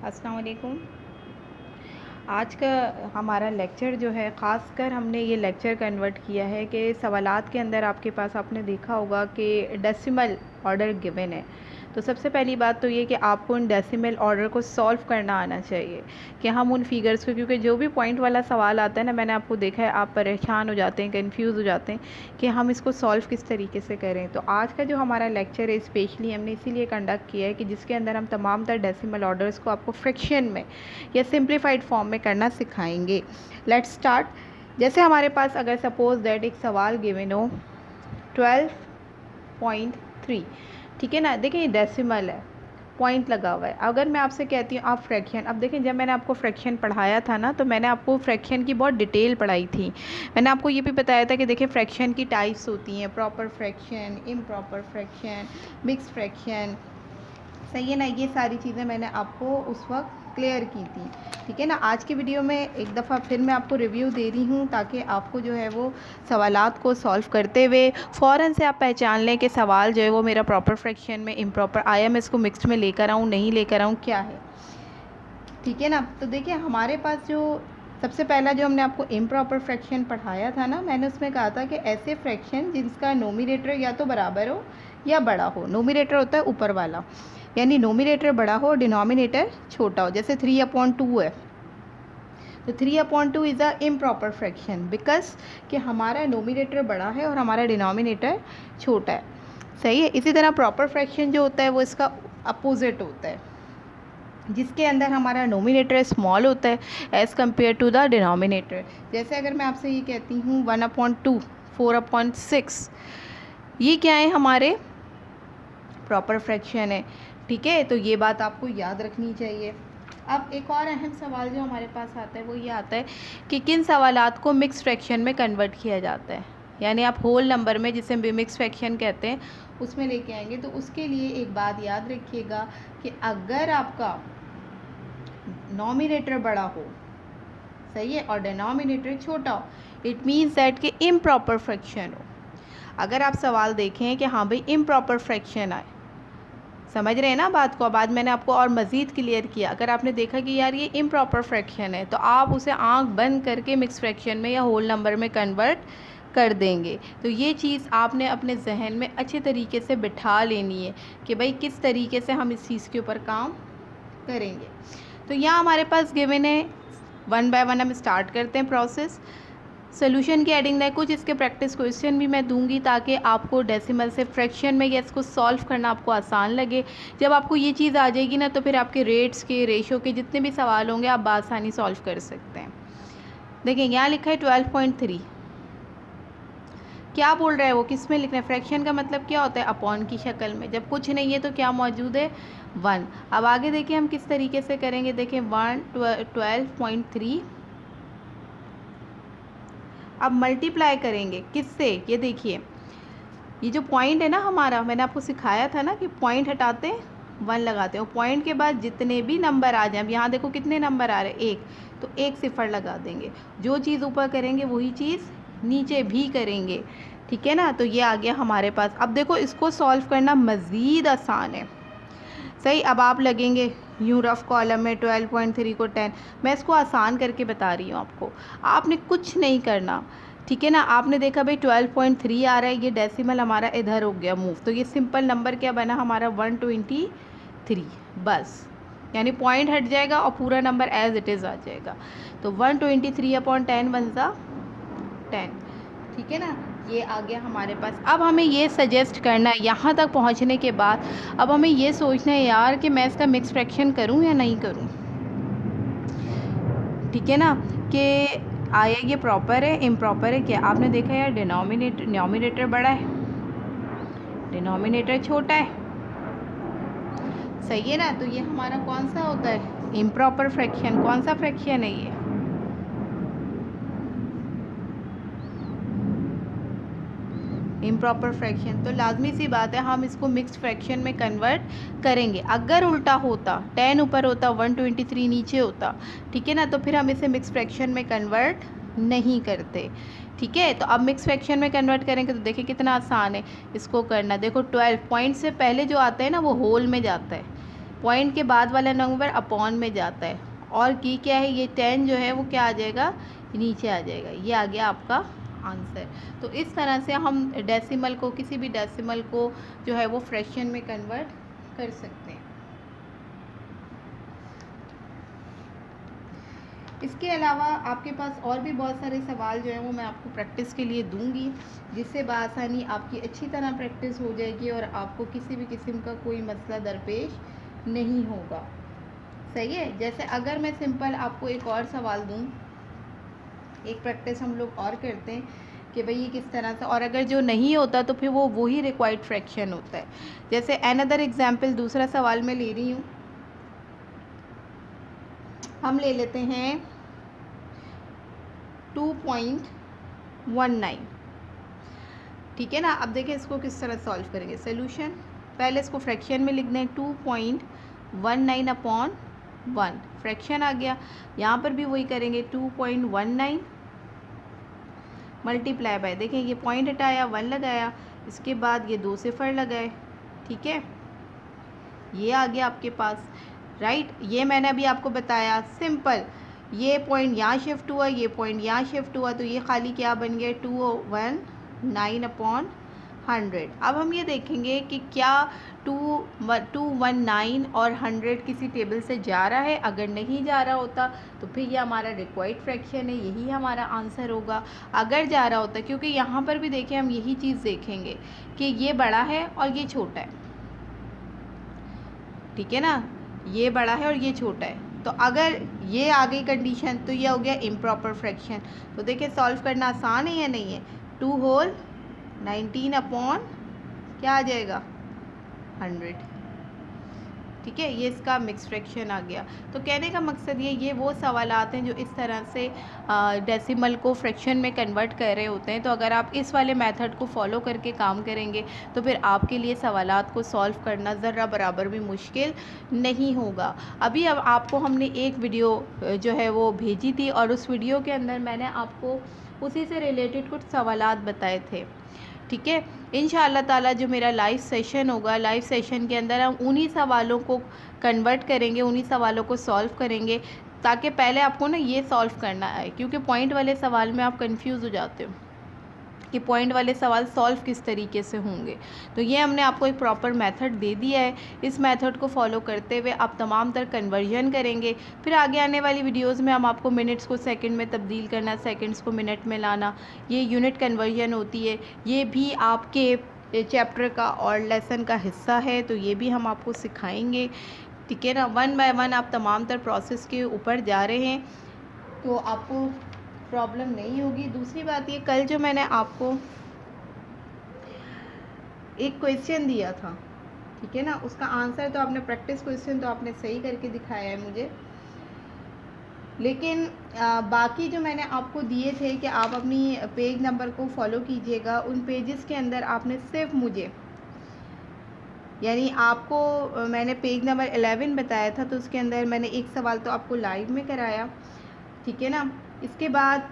अस्सलाम वालेकुम। आज का हमारा लेक्चर जो है ख़ासकर हमने ये लेक्चर कन्वर्ट किया है कि सवालात के अंदर आपके पास आपने देखा होगा कि डेसिमल ऑर्डर गिवन है। तो सबसे पहली बात तो ये कि आपको उन डेसिमल ऑर्डर को सॉल्व करना आना चाहिए कि हम उन फिगर्स को, क्योंकि जो भी पॉइंट वाला सवाल आता है ना, मैंने आपको देखा है आप परेशान हो जाते हैं, कंफ्यूज हो जाते हैं कि हम इसको सॉल्व किस तरीके से करें। तो आज का जो हमारा लेक्चर है स्पेशली हमने इसीलिए कंडक्ट किया है कि जिसके अंदर हम तमाम तर डेसिमल ऑर्डर्स को आपको फ्रैक्शन में या सिंप्लीफाइड फॉर्म में करना सिखाएंगे। Let's start. जैसे हमारे पास अगर सपोज दैट एक सवाल गिवन हो 12.3, ठीक है ना। देखिए डेसिमल है, पॉइंट लगा हुआ है। अगर मैं आपसे कहती हूँ आप फ्रैक्शन, अब देखें जब मैंने आपको फ्रैक्शन पढ़ाया था ना, तो मैंने आपको फ्रैक्शन की बहुत डिटेल पढ़ाई थी। मैंने आपको ये भी बताया था कि देखिए फ्रैक्शन की टाइप्स होती हैं, proper fraction, improper fraction, mix fraction, सही है ना। ये सारी चीज़ें मैंने आपको उस वक्त क्लियर की थी, ठीक है ना। आज की वीडियो में एक दफ़ा फिर मैं आपको रिव्यू दे रही हूँ ताकि आपको जो है वो सवालात को सॉल्व करते हुए फ़ौरन से आप पहचान लें कि सवाल जो है वो मेरा प्रॉपर फ्रैक्शन में, इम्प्रॉपर आया, मैं इसको मिक्स्ड में लेकर आऊँ, नहीं लेकर आऊँ, क्या है, ठीक है ना। तो देखिए हमारे पास जो सबसे पहला जो हमने आपको इम्प्रॉपर फ्रैक्शन पढ़ाया था ना, मैंने उसमें कहा था कि ऐसे फ्रैक्शन जिसका नोमिनेटर या तो बराबर हो या बड़ा हो। नोमिनेटर होता है ऊपर वाला, यानी नोमिनेटर बड़ा हो, डिनोमिनेटर छोटा हो। जैसे 3/2 है, तो 3/2 is a improper fraction because कि हमारा नोमिनेटर बड़ा है और हमारा डिनोमिनेटर छोटा है, सही है। इसी तरह प्रॉपर फ्रैक्शन जो होता है वो इसका अपोजिट होता है, जिसके अंदर हमारा नोमिनेटर स्मॉल होता है as compare to the denominator. जैसे अगर मैं आपसे ये कहती हूँ 1/2, 4/6, ये क्या है, हमारे प्रॉपर फ्रैक्शन है, ठीक है। तो ये बात आपको याद रखनी चाहिए। अब एक और अहम सवाल जो हमारे पास आता है वो ये आता है कि किन सवालात को मिक्स फ्रैक्शन में कन्वर्ट किया जाता है, यानी आप होल नंबर में, जिसे मिक्स फ्रैक्शन कहते हैं, उसमें लेके आएंगे। तो उसके लिए एक बात याद रखिएगा कि अगर आपका नॉमिनेटर बड़ा हो, सही है, और डिनोमिनेटर छोटा हो, इट मीन्स दैट कि इम्प्रॉपर फ्रैक्शन हो। अगर आप सवाल देखें कि हाँ भाई इम्प्रॉपर फ्रैक्शन आए, समझ रहे हैं ना बात को। अब आज मैंने आपको और मज़ीद क्लियर किया। अगर आपने देखा कि यार ये इम्प्रॉपर फ्रैक्शन है, तो आप उसे आंख बंद करके मिक्स फ्रैक्शन में या होल नंबर में कन्वर्ट कर देंगे। तो ये चीज़ आपने अपने जहन में अच्छे तरीके से बिठा लेनी है कि भाई किस तरीके से हम इस चीज़ के ऊपर काम करेंगे। तो यहाँ हमारे पास गिवन है, 1 बाय 1 हम स्टार्ट करते हैं प्रोसेस। सोल्यूशन की एडिंग है, कुछ इसके प्रैक्टिस क्वेश्चन भी मैं दूंगी ताकि आपको डेसिमल से फ्रैक्शन में या इसको सॉल्व करना आपको आसान लगे। जब आपको ये चीज़ आ जाएगी ना, तो फिर आपके रेट्स के, रेशो के जितने भी सवाल होंगे आप आसानी सॉल्व कर सकते हैं। देखें यहाँ लिखा है 12.3, क्या बोल रहा है वो, किस में लिखना है। फ्रैक्शन का मतलब क्या होता है, अपॉन की शक्ल में। जब कुछ नहीं है तो क्या मौजूद है, 1। अब आगे देखिए हम किस तरीके से करेंगे। देखें 12.3, अब मल्टीप्लाई करेंगे किससे, ये देखिए ये जो पॉइंट है ना हमारा, मैंने आपको सिखाया था ना कि पॉइंट हटाते हैं 1 लगाते हैं, और पॉइंट के बाद जितने भी नंबर आ जाए, अब यहाँ देखो कितने नंबर आ रहे हैं, 1, तो 1 सिफर लगा देंगे। जो चीज़ ऊपर करेंगे वही चीज़ नीचे भी करेंगे, ठीक है ना। तो ये आ गया हमारे पास। अब देखो इसको सॉल्व करना मज़ीद आसान है, सही। अब आप लगेंगे यूँ रफ कॉलम में 12.3 को 10, मैं इसको आसान करके बता रही हूँ आपको, आपने कुछ नहीं करना, ठीक है ना। आपने देखा भाई 12.3 आ रहा है, ये डेसिमल हमारा इधर हो गया मूव, तो ये सिंपल नंबर क्या बना हमारा 123, बस, यानी पॉइंट हट जाएगा और पूरा नंबर एज इट इज़ आ जाएगा। तो 123/10 बनता 10, ठीक है ना। ये आ गया हमारे पास। अब हमें ये सजेस्ट करना है, यहाँ तक पहुँचने के बाद अब हमें ये सोचना है यार कि मैं इसका मिक्स फ्रैक्शन करूँ या नहीं करूँ, ठीक है ना। कि आया ये प्रॉपर है, इम्प्रॉपर है, क्या आपने देखा यार, डिनोमिनेटर बड़ा है, डिनोमिनेटर छोटा है, सही है ना। तो ये हमारा कौन सा होता है, इम्प्रॉपर फ्रैक्शन। कौन सा फ्रैक्शन है ये, इम्प्रॉपर फ्रैक्शन। तो लाजमी सी बात है हम इसको मिक्स्ड फ्रैक्शन में कन्वर्ट करेंगे। अगर उल्टा होता, 10 ऊपर होता, 123 नीचे होता, ठीक है ना, तो फिर हम इसे मिक्स फ्रैक्शन में कन्वर्ट नहीं करते, ठीक है। तो अब मिक्स फ्रैक्शन में कन्वर्ट करेंगे तो देखिए कितना आसान है इसको करना। देखो 12 पॉइंट से पहले जो आता है ना वो होल में जाता है, पॉइंट के बाद वाला नंबर अपॉन में जाता है, और की क्या है, ये 10 जो है वो क्या आ जाएगा, नीचे आ जाएगा। ये आ गया आपका आंसर। तो इस तरह से हम डेसिमल को, किसी भी डेसिमल को जो है वो फ्रैक्शन में कन्वर्ट कर सकते हैं। इसके अलावा आपके पास और भी बहुत सारे सवाल जो हैं वो मैं आपको प्रैक्टिस के लिए दूंगी, जिससे बआसानी आपकी अच्छी तरह प्रैक्टिस हो जाएगी और आपको किसी भी किस्म का कोई मसला दरपेश नहीं होगा। सही है। जैसे अगर मैं सिंपल आपको एक और सवाल दूं, एक प्रैक्टिस हम लोग और करते हैं कि भाई ये किस तरह से, और अगर जो नहीं होता तो फिर वो वही रिक्वायर्ड फ्रैक्शन होता है। जैसे अनदर एग्जाम्पल, दूसरा सवाल मैं ले रही हूँ, हम ले लेते हैं 2.19। ठीक है ना। अब देखिए इसको किस तरह सॉल्व करेंगे। सोल्यूशन, पहले इसको फ्रैक्शन में लिख दें, 2.19 अपॉन 1 फ्रैक्शन आ गया। यहाँ पर भी वही करेंगे, 2.19 मल्टीप्लाई बाय, देखें ये पॉइंट हटाया, 1 लगाया, इसके बाद ये 2 सिफर लगाए। ठीक है, ये आ गया आपके पास, राइट। ये मैंने अभी आपको बताया सिंपल, ये पॉइंट यहाँ शिफ्ट हुआ, ये पॉइंट यहाँ शिफ्ट हुआ, तो ये खाली क्या बन गया, 219 अपॉन 100। अब हम ये देखेंगे कि क्या 219 और 100 किसी टेबल से जा रहा है। अगर नहीं जा रहा होता तो फिर ये हमारा रिक्वायर्ड फ्रैक्शन है, यही हमारा आंसर होगा। अगर जा रहा होता, क्योंकि यहाँ पर भी देखिए हम यही चीज़ देखेंगे कि ये बड़ा है और ये छोटा है। ठीक है ना, ये बड़ा है और ये छोटा है, तो अगर ये आ गई कंडीशन तो ये हो गया इम्प्रॉपर फ्रैक्शन। तो देखिए सॉल्व करना आसान है या नहीं है। 2 होल 19 अपॉन क्या आ जाएगा, 100। ठीक है, ये इसका मिक्स फ्रैक्शन आ गया। तो कहने का मकसद ये वो सवालात हैं जो इस तरह से डेसिमल को फ्रैक्शन में कन्वर्ट कर रहे होते हैं। तो अगर आप इस वाले मेथड को फॉलो करके काम करेंगे तो फिर आपके लिए सवालात को सॉल्व करना ज़रा बराबर भी मुश्किल नहीं होगा। अभी अब आपको हमने एक वीडियो जो है वो भेजी थी, और उस वीडियो के अंदर मैंने आपको उसी से रिलेटेड कुछ सवालात बताए थे। ठीक है, इंशाअल्लाह ताला जो मेरा लाइव सेशन होगा, लाइव सेशन के अंदर हम उन्हीं सवालों को कन्वर्ट करेंगे, उन्हीं सवालों को सॉल्व करेंगे, ताकि पहले आपको ना ये सॉल्व करना आए। क्योंकि पॉइंट वाले सवाल में आप कंफ्यूज हो जाते हो कि पॉइंट वाले सवाल सॉल्व किस तरीके से होंगे। तो ये हमने आपको एक प्रॉपर मेथड दे दिया है। इस मेथड को फॉलो करते हुए आप तमाम तर कन्वर्जन करेंगे। फिर आगे आने वाली वीडियोस में हम आपको मिनट्स को सेकंड में तब्दील करना, सेकंड्स को मिनट में लाना, ये यूनिट कन्वर्जन होती है। ये भी आपके चैप्टर का और लेसन का हिस्सा है, तो ये भी हम आपको सिखाएँगे। ठीक है ना, 1 बाय 1 आप तमाम तर प्रोसेस के ऊपर जा रहे हैं तो आपको प्रॉब्लम नहीं होगी। दूसरी बात ये, कल जो मैंने आपको एक क्वेश्चन दिया था, ठीक है ना, उसका आंसर तो आपने, प्रैक्टिस क्वेश्चन तो आपने सही करके दिखाया है मुझे, लेकिन बाकी जो मैंने आपको दिए थे कि आप अपनी पेज नंबर को फॉलो कीजिएगा, उन पेजेस के अंदर आपने सिर्फ मुझे, यानी आपको मैंने पेज नंबर 11 बताया था, तो उसके अंदर मैंने एक सवाल तो आपको लाइव में कराया। ठीक है ना, इसके बाद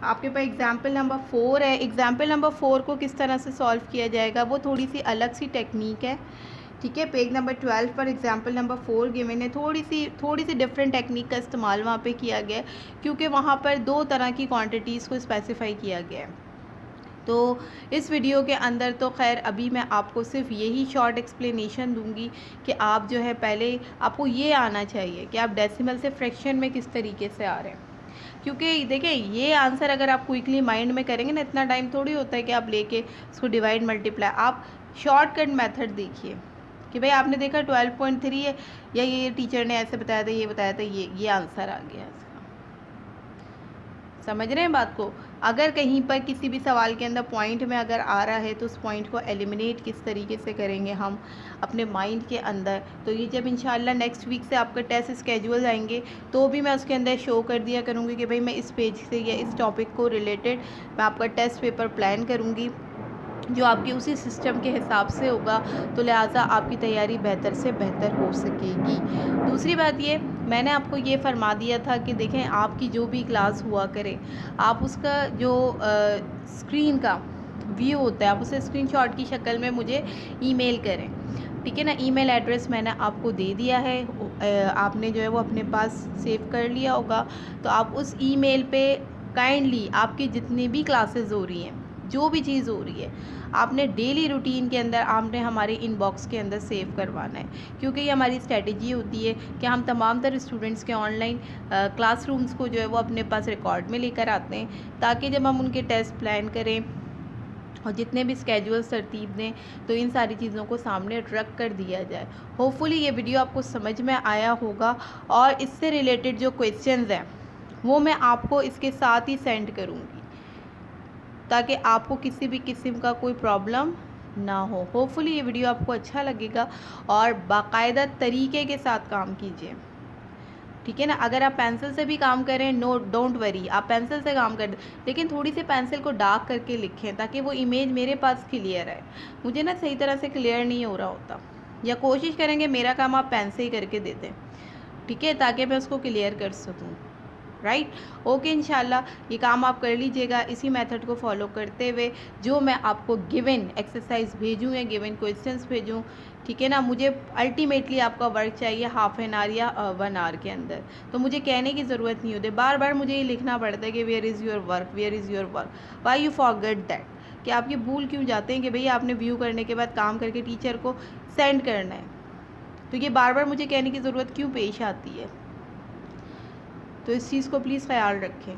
आपके पास एग्ज़ाम्पल नंबर 4 है। एग्ज़ाम्पल नंबर 4 को किस तरह से सॉल्व किया जाएगा, वो थोड़ी सी अलग सी टेक्निक है। ठीक है, पेज नंबर 12 पर एग्ज़ाम्पल नंबर 4 गिवन है। थोड़ी सी डिफरेंट टेक्निक का इस्तेमाल वहाँ पे किया गया है, क्योंकि वहाँ पर 2 तरह की क्वांटिटीज़ को स्पेसिफाई किया गया है। तो इस वीडियो के अंदर तो खैर अभी मैं आपको सिर्फ यही शॉर्ट एक्सप्लेनेशन दूंगी कि आप जो है पहले आपको ये आना चाहिए कि आप डेसिमल से फ्रैक्शन में किस तरीके से आ रहे हैं। क्योंकि देखें, ये आंसर अगर आप क्विकली माइंड में करेंगे ना, इतना टाइम थोड़ी होता है कि आप लेके उसको डिवाइड मल्टीप्लाई, आप शॉर्टकट मेथड देखिए कि भाई आपने देखा 12.3 है, या ये टीचर ने ऐसे बताया था, ये बताया था, ये आंसर आ गया इसका। समझ रहे हैं बात को। अगर कहीं पर किसी भी सवाल के अंदर पॉइंट में अगर आ रहा है तो उस पॉइंट को एलिमिनेट किस तरीके से करेंगे हम अपने माइंड के अंदर, तो ये जब इंशाल्लाह नेक्स्ट वीक से आपका टेस्ट स्केड्यूल आएंगे तो भी मैं उसके अंदर शो कर दिया करूँगी कि भाई मैं इस पेज से या इस टॉपिक को रिलेटेड मैं आपका टेस्ट पेपर प्लान करूँगी जो आपके उसी सिस्टम के हिसाब से होगा, तो लिहाजा आपकी तैयारी बेहतर से बेहतर हो सकेगी। दूसरी बात ये, मैंने आपको ये फरमा दिया था कि देखें आपकी जो भी क्लास हुआ करे, आप उसका जो स्क्रीन का व्यू होता है आप उसे स्क्रीनशॉट की शक्ल में मुझे ईमेल करें। ठीक है ना। ईमेल एड्रेस मैंने आपको दे दिया है, आपने जो है वो अपने पास सेव कर लिया होगा। तो आप उस ईमेल पे काइंडली आपकी जितनी भी क्लासेस हो रही हैं, जो भी चीज़ हो रही है, आपने डेली रूटीन के अंदर आपने हमारे इनबॉक्स के अंदर सेव करवाना है। क्योंकि ये हमारी स्ट्रेटजी होती है कि हम तमाम तरह स्टूडेंट्स के ऑनलाइन क्लासरूम्स को जो है वो अपने पास रिकॉर्ड में लेकर आते हैं, ताकि जब हम उनके टेस्ट प्लान करें और जितने भी स्केजुअल्स तरतीब दें तो इन सारी चीज़ों को सामने रख कर दिया जाए। होपफुली ये वीडियो आपको समझ में आया होगा, और इससे रिलेटेड जो क्वेश्चंस हैं वो मैं आपको इसके साथ ही सेंड करूँगी, ताकि आपको किसी भी किस्म का कोई प्रॉब्लम ना हो। होपफुली ये वीडियो आपको अच्छा लगेगा, और बाकायदा तरीके के साथ काम कीजिए, ठीक है ना। अगर आप पेंसिल से भी काम करें, नो डोंट वरी, आप पेंसिल से काम कर, लेकिन थोड़ी सी पेंसिल को डार्क करके लिखें, ताकि वो इमेज मेरे पास क्लियर है। मुझे ना सही तरह से क्लियर नहीं हो रहा होता, या कोशिश करेंगे मेरा काम आप पेन से ही करके दे दें, ठीक है, ताकि मैं उसको क्लियर कर सकूँ। राइट, ओके, इंशाल्लाह ये काम आप कर लीजिएगा इसी मेथड को फॉलो करते हुए। जो मैं आपको गिवन एक्सरसाइज भेजूँ या गिवन क्वेश्चंस भेजूँ, ठीक है ना, मुझे अल्टीमेटली आपका वर्क चाहिए हाफ एन आवर या 1 आवर के अंदर। तो मुझे कहने की ज़रूरत नहीं होती, बार बार मुझे ये लिखना पड़ता है कि where is your work, where is your work, why you forget that, कि आप ये भूल क्यों जाते हैं कि भैया आपने व्यू करने के बाद काम करके टीचर को सेंड करना है। तो ये बार बार मुझे कहने की ज़रूरत क्यों पेश आती है। तो इस चीज़ को प्लीज़ ख्याल रखें।